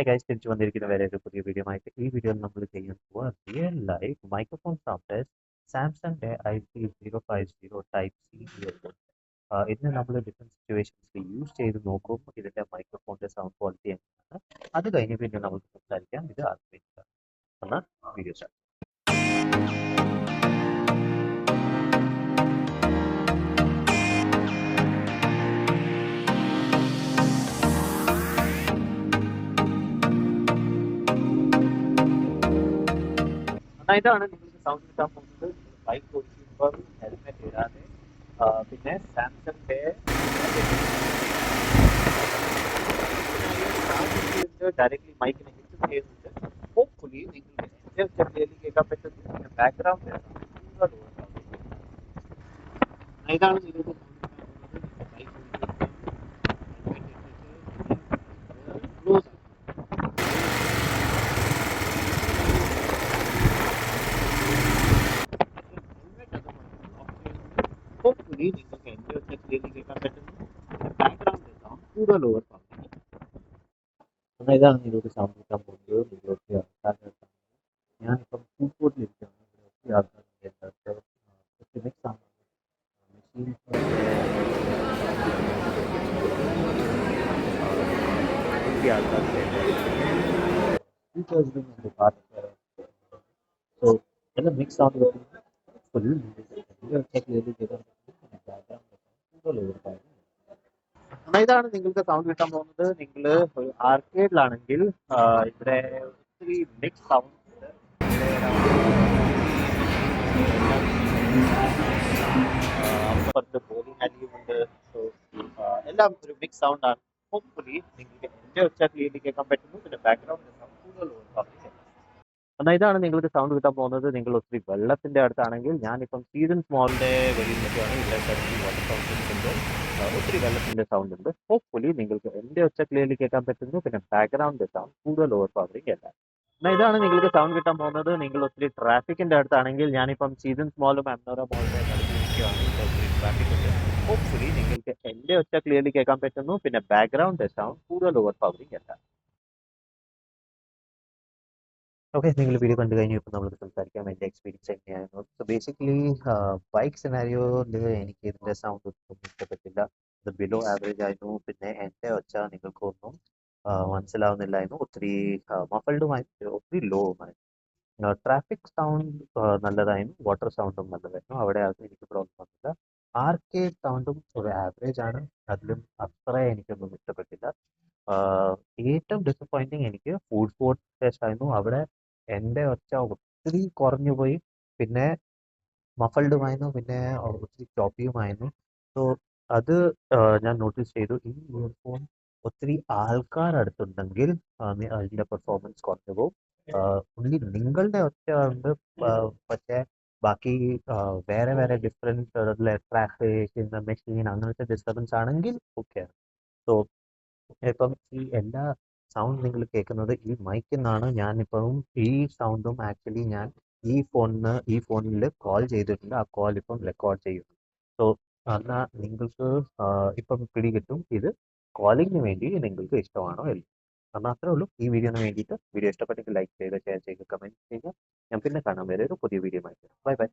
Hi guys, തിരിച്ചു വന്നിരിക്കുന്ന വേറെ ഒരു പുതിയ വീഡിയോ ആയിട്ട്. ഈ വീഡിയോയിൽ നമ്മൾ ചെയ്യാൻ പോവുക real life microphone sound test സാംസങ്ങിന്റെ IP050 ടൈപ്പ് സി ഇയർഫോൺ. ഇതിന് നമ്മൾ ഡിഫറെൻറ്റ് സിറ്റുവേഷൻസിൽ യൂസ് ചെയ്ത് നോക്കും ഇതിന്റെ മൈക്രോഫോണിന്റെ സൗണ്ട് ക്വാളിറ്റി എങ്ങനെയാണ്. അത് കഴിഞ്ഞ് പിന്നെ നമുക്ക് സംസാരിക്കാം ഇത് ആർക്കും എന്നാൽ വീഡിയോ സ്റ്റാർട്ട്. ഇതാണ് നിങ്ങൾക്ക് സൗണ്ട് കിട്ടാൻ പോകുന്നത്. ബൈക്ക് ഓടിക്കുമ്പോൾ ഹെൽമെറ്റ് ഇടാതെ പിന്നെ സാംസങ്ങിന്റെ ഡയറക്ട്ലി മൈക്കിനെ ഹിറ്റ് ചെയ്യുന്നുണ്ട്. ഹോപ്പ്ഫുള്ളി നിങ്ങൾക്ക് എൻ്റെ ചെറിയ കേൾക്കാൻ പറ്റുന്നു. പിന്നെ ബാക്ക്ഗ്രൗണ്ട് ഇതാണ് നിങ്ങൾക്ക് ബൈക്ക് ക്ലോസ് hopefully നിങ്ങൾക്ക് എൻ്റെ ഒച്ച ക്ലിയർലി കേൾക്കാൻ പറ്റുന്നു. ബാക്ക്ഗ്രൗണ്ട് സൗണ്ട് കൂടുതൽ ഓവർ എന്നാൽ ഇതാണ് നിങ്ങൾക്ക് സൗണ്ട് കിട്ടാൻ പോകുന്നത്. നിങ്ങൾ ഒത്തിരി ആൾക്കാരുടെ ഞാനിപ്പം ഫുട്ബോളിലിരിക്കുകയാണ്. ഇവിടെ ഒത്തിരി ആൾക്കാരുടെ ഒത്തിരി മിക്സ് ആണ് മെഷീൻ ഒത്തിരി ആൾക്കാരുടെ സ്പീക്കേഴ്സിലും എൻ്റെ പാട്ട് സോ എല്ലാം മിക്സ് സൗണ്ട് കിട്ടുന്നത്. ഫുൾ എൻ്റെ ഒച്ച ക്ലിയർലി കേൾക്കാൻ പറ്റുന്നു. ബാക്ക്ഗ്രൗണ്ട് കൂടുതൽ ഓവർ ഇതാണ് നിങ്ങൾക്ക് സൗണ്ട് കിട്ടാൻ പോകുന്നത്. നിങ്ങൾ ഒരു ആർക്കേഡിലാണെങ്കിൽ ഇവിടെ ഒത്തിരി മിക്സ് സൗണ്ട് ഉണ്ട്. അപ്പുറത്ത് ബോളിംഗ് അലിയും ഉണ്ട്. സോ എല്ലാം ഒരു മിക്സ് സൗണ്ട് ആണ്. ഹോപ്പ്ഫുള്ളി നിങ്ങൾക്ക് എൻ്റെ ഒച്ച ക്ലിയർലി കേൾക്കാൻ പറ്റുന്നു. പിന്നെ ബാക്ക്ഗ്രൗണ്ട് സൗണ്ട് കൂടുതൽ എന്നാൽ ഇതാണ് നിങ്ങൾക്ക് സൗണ്ട് കിട്ടാൻ പോകുന്നത്. നിങ്ങൾ ഒത്തിരി വെള്ളത്തിന്റെ അടുത്താണെങ്കിൽ ഞാനിപ്പം സീസൺസ് മോളിന്റെ വെളിയിൽ നിൽക്കുകയാണ്. ഇവിടെ വാട്ടർ ഫൗണ്ടൻസ് ഉണ്ട്. ഒത്തിരി വെള്ളത്തിന്റെ സൗണ്ട് ഉണ്ട്. ഹോപ്പ്ഫുള്ളി നിങ്ങൾക്ക് എൻ്റെ ഒച്ച ക്ലിയർലി കേൾക്കാൻ പറ്റുന്നു. പിന്നെ ബാക്ക്ഗ്രൗണ്ട് സൗണ്ട് കൂടുതൽ ഓവർ പവറിങ് അല്ല. എന്നാൽ ഇതാണ് നിങ്ങൾക്ക് സൗണ്ട് കിട്ടാൻ പോകുന്നത്. നിങ്ങൾ ഒത്തിരി ട്രാഫിക്കിന്റെ അടുത്താണെങ്കിൽ ഞാനിപ്പം സീസൺസ് മോളും അന്നോറ മോളിന്റെ നടുവിൽ നിൽക്കുകയാണ്. ഇവിടെ ഒത്തിരി ട്രാഫിക് ഉണ്ട്. ഹോപ്പ്ഫുള്ളി നിങ്ങൾക്ക് എൻ്റെ ഒച്ച ക്ലിയർലി കേൾക്കാൻ പറ്റുന്നു. പിന്നെ ബാക്ക്ഗ്രൗണ്ട് സൗണ്ട് കൂടുതൽ ഓവർ പവറിങ് അല്ല. ഓക്കെ, നിങ്ങൾ വീഡിയോ കണ്ടു കഴിഞ്ഞു. ഇപ്പോൾ നമ്മൾ സംസാരിക്കാം എൻ്റെ എക്സ്പീരിയൻസ് എങ്ങനെയായിരുന്നു. സോ ബേസിക്കലി ബൈക്ക് സിനാരിയോയിൽ എനിക്ക് ഇതിൻ്റെ സൗണ്ട് ഒന്നും ഇഷ്ടപ്പെട്ടില്ല. ഇത് ബിലോ ആവറേജ് ആയിരുന്നു. പിന്നെ എൻ്റെ ഒച്ച നിങ്ങൾക്കൊന്നും മനസ്സിലാവുന്നില്ലായിരുന്നു. ഒത്തിരി മഫൾഡുമായിരുന്നു, ഒത്തിരി ലോവുമായിരുന്നു. ട്രാഫിക് സൗണ്ട് നല്ലതായിരുന്നു. വാട്ടർ സൗണ്ടും നല്ലതായിരുന്നു. അവിടെ അത് എനിക്ക് പ്രോബ്ലം വന്നില്ല. ആർക്കേഡ് സൗണ്ടും ഒരു ആവറേജ് ആണ്. അതിലും അത്ര എനിക്കൊന്നും ഇഷ്ടപ്പെട്ടില്ല. ഏറ്റവും ഡിസപ്പോയിൻറ്റിങ് എനിക്ക് ഫുഡ് സ്പോർട്സ് ടെസ്റ്റ് ആയിരുന്നു. അവിടെ എൻ്റെ ഒച്ച ഒത്തിരി കുറഞ്ഞു പോയി. പിന്നെ മഫൾഡുമായിരുന്നു. പിന്നെ ഒത്തിരി ചോപ്പിയുമായിരുന്നു. സോ അത് ഞാൻ നോട്ടീസ് ചെയ്തു. ഈ ഇയർഫോൺ ഒത്തിരി ആൾക്കാരടുത്തുണ്ടെങ്കിൽ അതിൻ്റെ പെർഫോമൻസ് കുറഞ്ഞു പോകും. ഉള്ളി നിങ്ങളുടെ ഒച്ച ഉണ്ട്. പക്ഷേ ബാക്കി വേറെ വേറെ ഡിഫറെൻറ്റ് ട്രാഫിക് മെഷീൻ അങ്ങനത്തെ ഡിസ്റ്റർബൻസ് ആണെങ്കിൽ ഓക്കെ. സോ ഇപ്പം ഈ എല്ലാ സൗണ്ട് നിങ്ങൾ കേൾക്കുന്നത് ഈ മൈക്കിൽ നിന്നാണ്. ഞാനിപ്പം ഈ സൗണ്ടും ആക്ച്വലി ഞാൻ ഈ ഫോണിൽ കോൾ ചെയ്തിട്ടുണ്ട്. ആ കോൾ ഇപ്പം റെക്കോർഡ് ചെയ്യുന്നു. സോ എന്നാൽ നിങ്ങൾക്ക് ഇപ്പം പിടികിട്ടും ഇത് കോളിങ്ങിന് വേണ്ടി നിങ്ങൾക്ക് ഇഷ്ടമാണോ അല്ല. എന്നാൽ അത്രേ ഉള്ളൂ. ഈ വീഡിയോന് വേണ്ടിയിട്ട് വീഡിയോ ഇഷ്ടപ്പെട്ടെങ്കിൽ ലൈക്ക് ചെയ്യുക, ഷെയർ ചെയ്യുക, കമൻറ്റ് ചെയ്യുക. ഞാൻ പിന്നെ കാണാൻ വരെ ഒരു പുതിയ വീഡിയോ ആയിട്ട്. Bye bye.